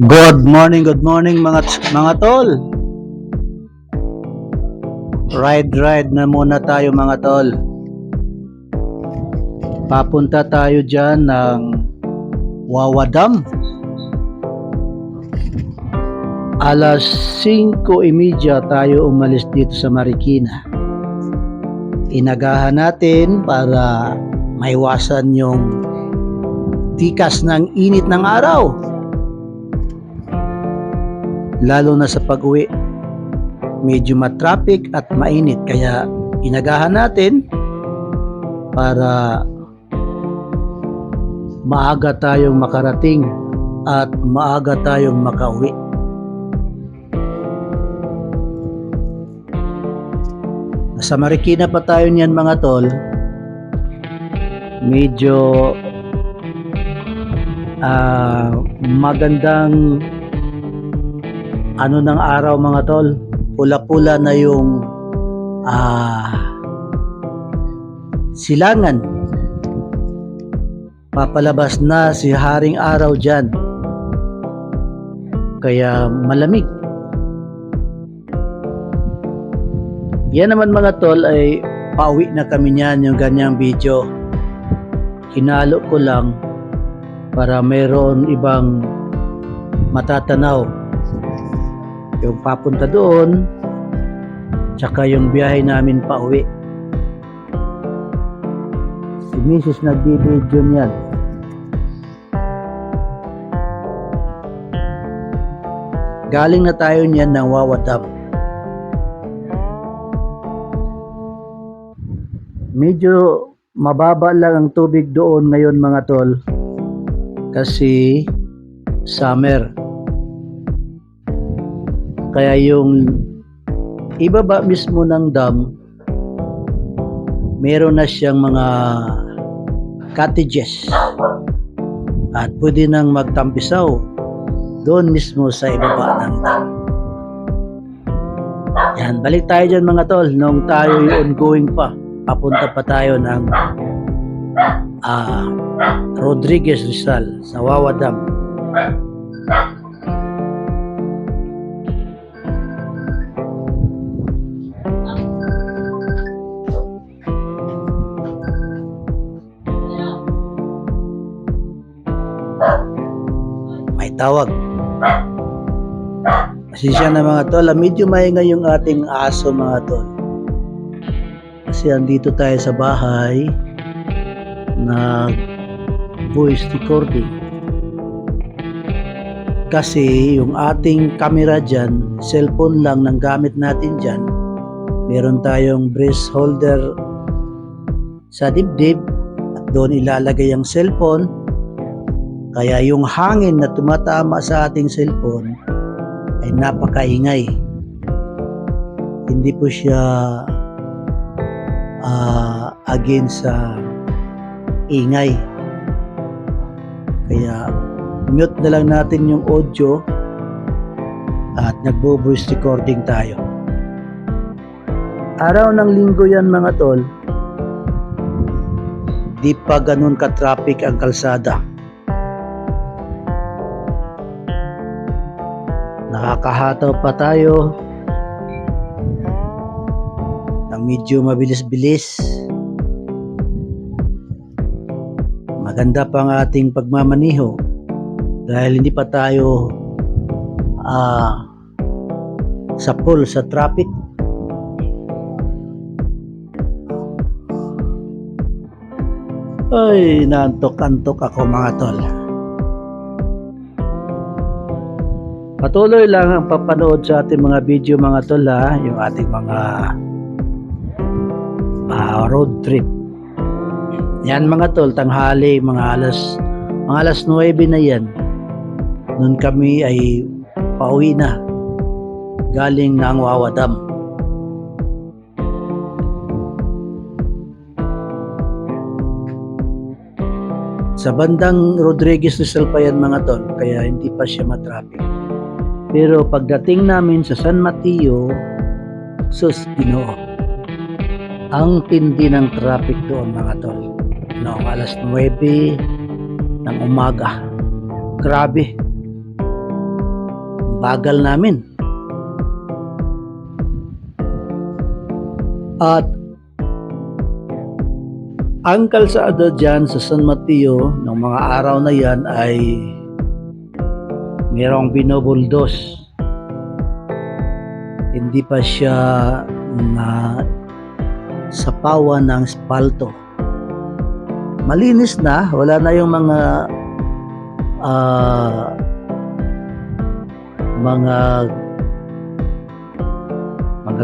Good morning mga tol. Ride na muna tayo mga tol. Papunta tayo dyan ng Wawa Dam. Alas 5:30 tayo umalis dito sa Marikina. Inagahan natin para maiwasan yung tikas ng init ng araw. Lalo na sa pag-uwi, medyo matraffic at mainit, kaya inagahan natin para maaga tayong makarating at maaga tayong makauwi. Sa Marikina pa tayo niyan mga tol. Medyo magandang ng araw mga tol. Pula-pula na yung silangan. Papalabas na si Haring Araw dyan. Kaya malamig. Yan naman mga tol ay pauwi na kami niyan, yung ganyang video. Kinalo ko lang para mayroon ibang matatanaw. Yung papunta doon, tsaka yung biyahe namin pauwi. Si Mrs. nagbibidyo niyan. Galing na tayo niyan ng Wawa Dam. Medyo mababa lang ang tubig doon ngayon mga tol, kasi summer. Kaya yung ibaba mismo ng dam, meron na siyang mga cottages at pwede nang magtampisaw doon mismo sa ibaba ng dam. Yan, balik tayo dyan mga tol. Nung tayo yung ongoing pa, papunta pa tayo ng Rodriguez Rizal sa Wawa Dam. May tawag. Pasensya na mga tol, medyo maingay yung ating aso mga tol. Kasi andito tayo sa bahay na voice recording. Kasi yung ating camera dyan, cellphone lang ng gamit natin dyan. Meron tayong breast holder sa dibdib at doon ilalagay ang cellphone. Kaya yung hangin na tumatama sa ating cellphone ay napakaingay. Hindi po siya against sa ingay. Kaya mute na lang natin yung audio at nagbo-voice recording tayo. Araw ng linggo yan mga tol. Di pa ganun ka-traffic ang kalsada. Nakakahataw pa tayo ng medyo mabilis-bilis. Maganda pa ang ating pagmamaniho dahil hindi pa tayo sa pool sa traffic. Ay, naantok-antok ako mga tol. Patuloy lang ang papanood sa ating mga video mga tol yung ating mga road trip. Yan mga tol, tanghali, mga alas 9 na yan. Noon kami ay pauwi na galing ng Wawa Dam. Sa bandang Rodriguez Rizal pa yan mga tol, kaya hindi pa siya matraffic. Pero pagdating namin sa San Mateo, sus Ginoo, ang tindi ng traffic doon mga tol. Noong alas 9 ng umaga. Grabe. Bagal namin. At ang kalsada dyan sa San Mateo ng mga araw na yan ay merong binobuldos. Hindi pa siya na sapawan ng spalto. Malinis na, wala na yung mga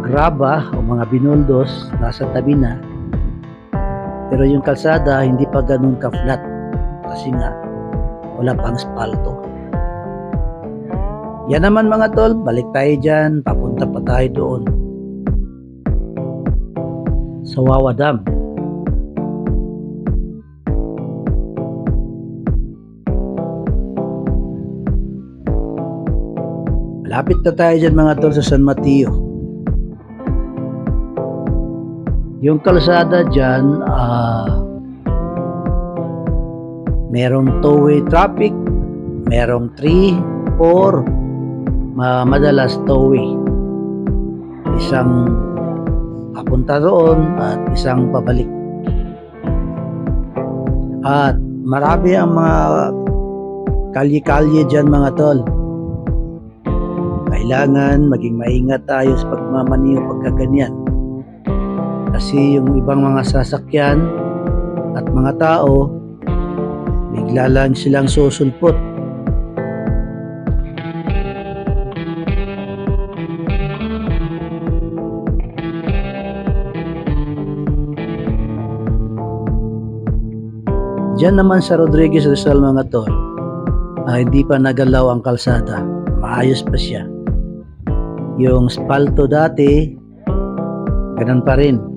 graba o mga binuldos nasa tabi na. Pero yung kalsada hindi pa ganun ka-flat kasi nga wala pang spalto. Yan naman mga tol, balik tayo dyan, papunta pa tayo doon sa Wawa Dam. Malapit na tayo dyan mga tol sa San Mateo. Yung kalsada dyan, merong two-way traffic, merong 3, 4, madalas two-way. Isang papunta doon at isang pabalik. At marami ang mga kalye-kalye dyan mga tol. Kailangan maging maingat tayo sa pagmamaniho pagkaganyan. Kasi yung ibang mga sasakyan at mga tao, bigla lang silang susulpot. Diyan naman sa Rodriguez Rizal mga tol, hindi pa nagalaw ang kalsada. Maayos pa siya. Yung spalto dati, ganun pa rin.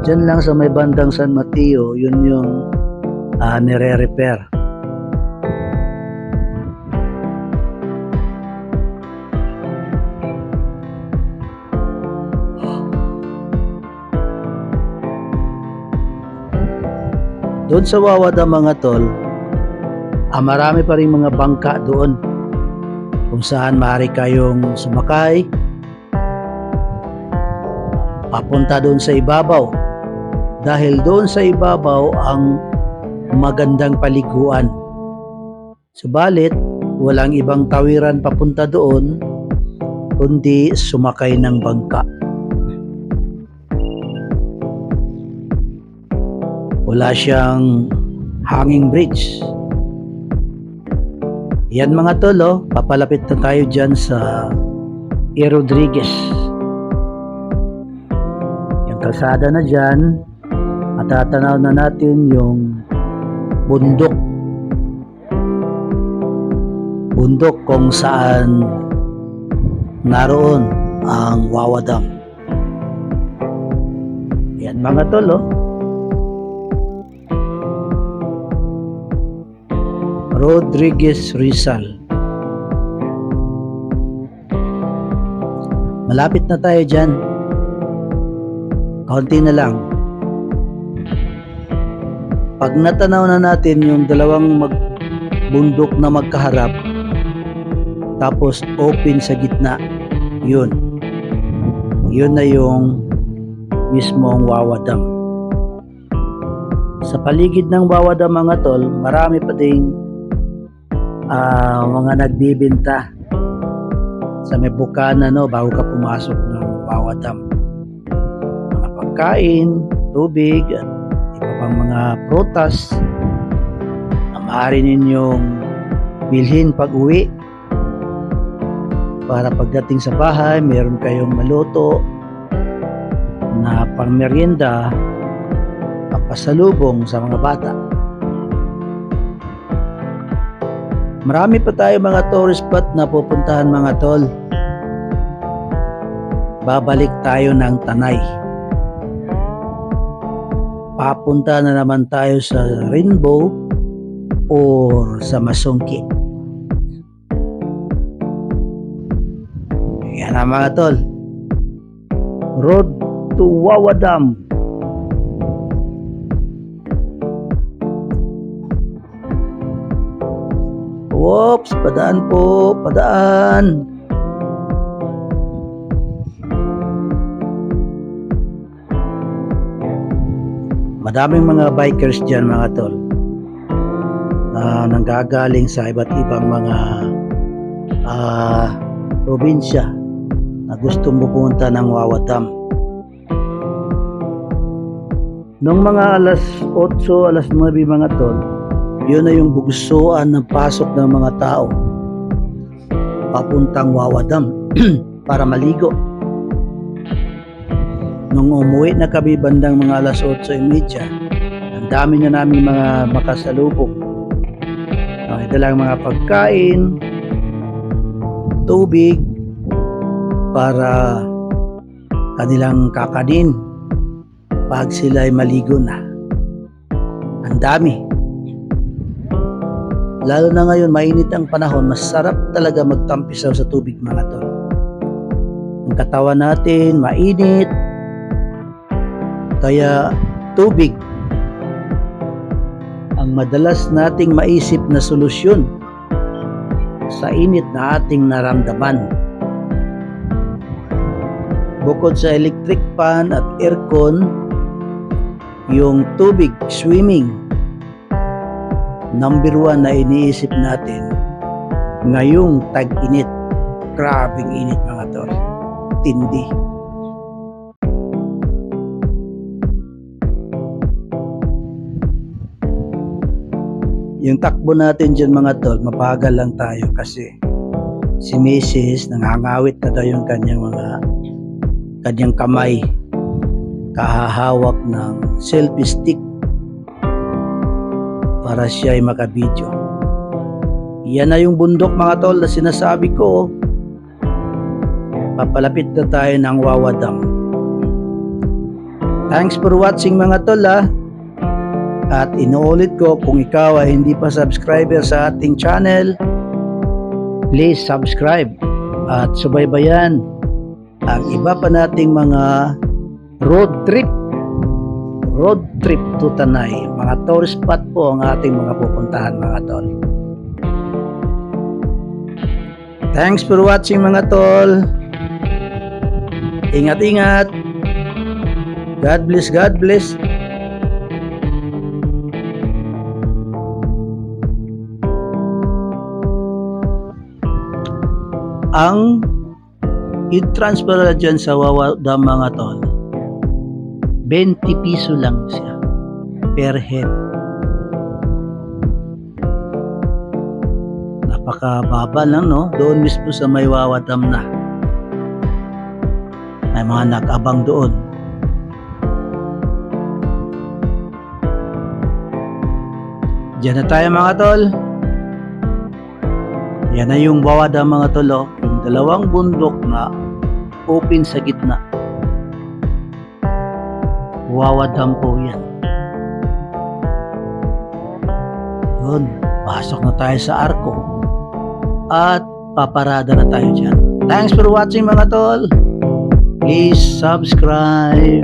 Diyan lang sa may bandang San Mateo, yun yung nire-repair. Doon sa Wawada mga tol, marami pa rin mga bangka doon kung saan maaari kayong sumakay papunta doon sa ibabaw, dahil doon sa ibabaw ang magandang paliguan. Subalit walang ibang tawiran papunta doon kundi sumakay ng bangka. Wala siyang hanging bridge. Yan mga tol, papalapit na tayo dyan sa Rodriguez. Yung kalsada na dyan, matatanaw na natin yung bundok. Bundok kung saan naroon ang Wawa Dam. Yan mga tol, Rodriguez Rizal. Malapit na tayo dyan. Kaunti na lang. Pag natanaw na natin yung dalawang bundok na magkaharap, tapos open sa gitna, yun na yung mismong Wawa Dam. Sa paligid ng Wawa Dam mga tol, marami pa ding mga nagbibenta sa may bukana bago ka pumasok ng Wawa Dam. Mga pagkain, tubig, at iba pang mga prutas na maaari ninyong bilhin pag uwi para pagdating sa bahay meron kayong maluto na pangmerienda, pampasalubong sa mga bata. Marami pa tayo mga tourist spot na pupuntahan mga tol. Babalik tayo ng Tanay. Papunta na naman tayo sa Rainbow or sa Masungki. Yan na mga tol. Road to Wawa Dam. Whoops, padaan po, padaan. Madaming mga bikers dyan mga tol na nanggagaling sa iba't ibang mga probinsya na gustong pupunta ng Wawa Dam. Nung mga alas 8, alas 9 mga tol, yun na yung bugsuan ng pasok ng mga tao papuntang Wawa Dam para maligo. Nung umuwi na kami bandang mga alas 8:30, ang dami na namin mga makasalubong. Ito lang mga pagkain, tubig para kanilang kakanin pag sila ay maligo na. Ang dami. Lalo na ngayon, mainit ang panahon, masarap talaga magtampisaw sa tubig mga tol. Ang katawan natin, mainit, kaya tubig ang madalas nating maisip na solusyon sa init na ating naramdaman. Bukod sa electric fan at aircon, yung tubig, swimming, number 1 na iniisip natin ngayong tag-init. Grabing init mga tol, tindi. Yung takbo natin dyan mga tol, mapagal lang tayo kasi si Mrs. nangangawit na daw yung kanyang kamay kahahawak ng selfie stick para siya ay makabidyo. Yan na yung bundok mga tol na sinasabi ko. Papalapit na tayo ng Wawa Dam. Thanks for watching mga tol At inuulit ko, kung ikaw ay hindi pa subscriber sa ating channel, please subscribe at subaybayan ang iba pa nating mga road trip to Tanay. Mga tourist spot po ang ating mga pupuntahan mga tol. Thanks for watching mga tol. Ingat-ingat. God bless, God bless. Ang i-transfer na dyan sa Wawa Dam mga tol, 20 piso lang siya per head. Napakababa lang no, doon mismo sa may Wawa Dam na. May mga nag-abang doon. Diyan na tayo mga tol. Yan na yung Wawa Dam mga tol, yung dalawang bundok na open sa gitna. Wawa Dam po yan. Yun, pasok na tayo sa arko at paparada na tayo dyan. Thanks for watching mga tol. Please subscribe.